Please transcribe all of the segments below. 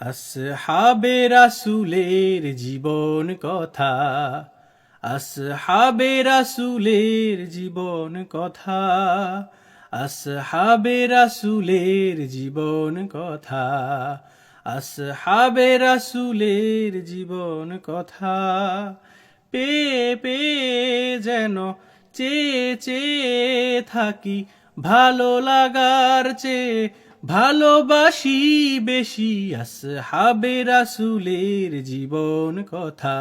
আসহাবে রাসূলের জীবন কথা, আসহাবে রাসূলের জীবন কথা, আসহাবে রাসূলের জীবন কথা, আসহাবে রাসূলের জীবন কথা। পেয়ে পেয়ে যেন চেয়ে চেয়ে থাকি, ভালো লাগার চেয়ে ভালোবাসি বেশি আসহাবে রাসূলের জীবন কথা,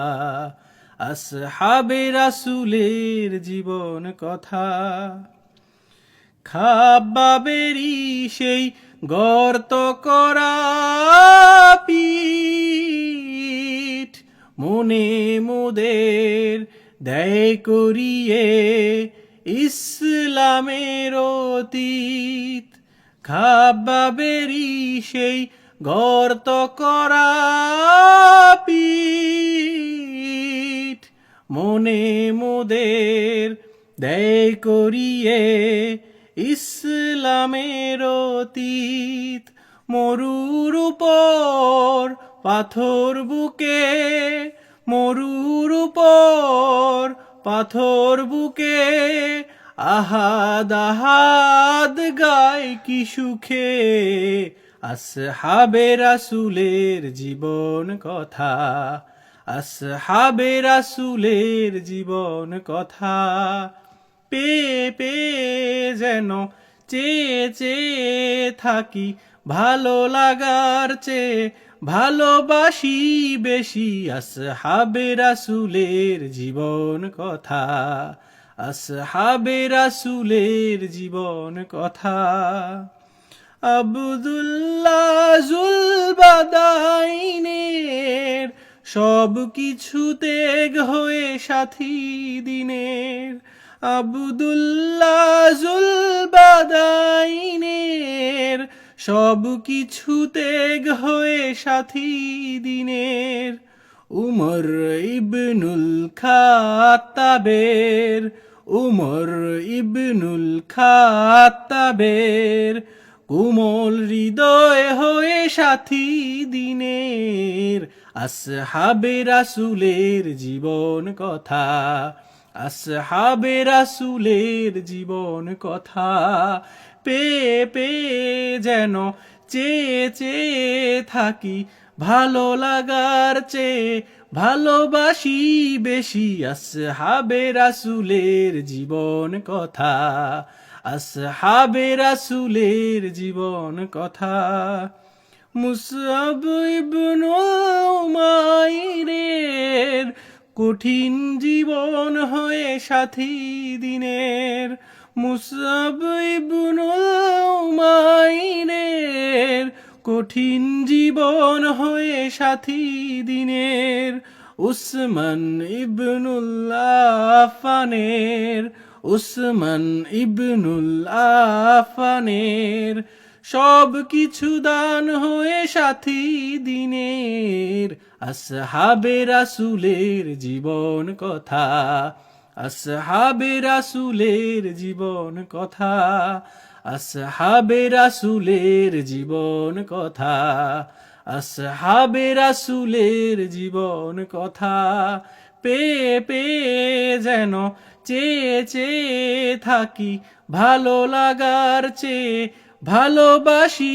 আসহাবে রাসূলের জীবন কথা। খাবাবেরই সেই গর্ত করা পিঠ, মনে মোদের দেয় করিয়ে ইসলামের অতীত। খাবাবেরই সেই গর্ত করা পিঠ, মনে মোদের দেয় করিয়ে ইসলামের অতীত। মরুর উপর পাথর বুকে, মরুর উপর পাথর বুকে, আহাদ আহাদ গায় কি সুখে আসহাবে রাসূলের জীবন কথা, আসহাবে রাসূলের জীবন কথা। পেয়ে পেয়ে যেন চেয়ে চেয়ে থাকি, ভালো লাগার চেয়ে ভালোবাসি বেশি আসহাবে রাসূলের জীবন কথা, আসহাবে রাসূলের জীবন কথা। আব্দুল্লাহ জুলবাদাইনের সব কিছু ত্যাগ হয়ে সাথী দিনের, আব্দুল্লাহ জুলবাদাইনের সব কিছু ত্যাগ হয়ে সাথী দিনের। উমর ইবনুল খাত্তাবের, উমর ইবনুল খাত্তাবের কোমল হৃদয় হয়ে সাথী দিনের আসহাবে রাসূলের জীবন কথা, আসহাবে রাসূলের জীবন কথা। পেয়ে পেয়ে যেন চেয়ে চেয়ে থাকি, ভালো লাগার চেয়ে ভালোবাসি বেশি আসহাবে রাসূলের জীবন কথা, আসহাবে রাসূলের জীবন কথা। মুসআব ইবনুল উমাইরের কঠিন জীবন হয়ে সাথী দিনের, মুসআব ইবনুল উমাইরের কঠিন জীবন হয়ে সাথী দিনের। উসমান ইবনুল আফফানের, উসমান ইবনুল আফফানের সব কিছু দান হয়ে সাথী দিনের আসহাবে রাসূলের জীবন কথা, আসহাবে রাসূলের জীবন কথা, আসহাবে রাসূলের জীবন কথা, আসহাবে রাসূলের জীবন কথা। পেয়ে পেয়ে যেন চেয়ে চেয়ে থাকি, ভালো লাগার চেয়ে ভালোবাসি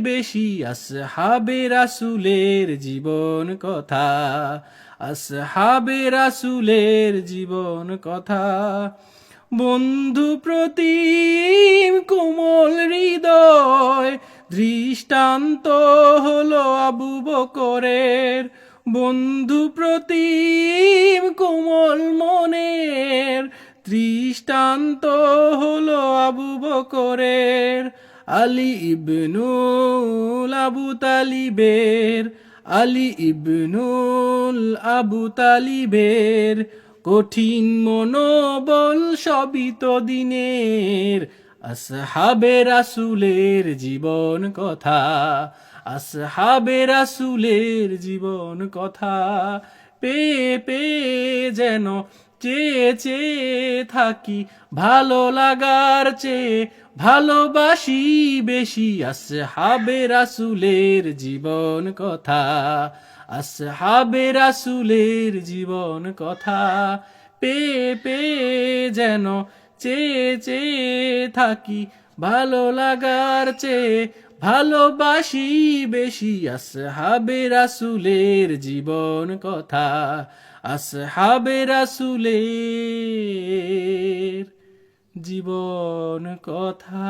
বেশি আসহাবে রাসূলের জীবন কথা, আসহাবে রাসূলের জীবন কথা। বন্ধু প্রতিম কোমল হৃদয় দৃষ্টান্ত হলো আবু বকরের, বন্ধু প্রতিম কোমল মনের দৃষ্টান্ত হলো আবু বকরের। আলী ইবনুল আবু তালিবের, আলী ইবনুল আবু তালিবের কঠিন মনোবল সবই তো দিনের আসহাবে রাসূলের জীবন কথা, আসহাবে রাসূলের জীবন কথা। পেয়ে পেয়ে যেন চেয়ে চেয়ে থাকি, ভালো লাগার চেয়ে ভালোবাসি বেশি আসহাবে রাসূলের জীবন কথা, আসহাবে রাসূলের জীবন কথা। পেয়ে পেয়ে যেন চেয়ে চেয়ে থাকি, ভালো লাগার চেয়ে ভালোবাসি বেশি আসহাবে রাসূলের জীবন কথা, আসহাবে রাসূলের জীবন কথা।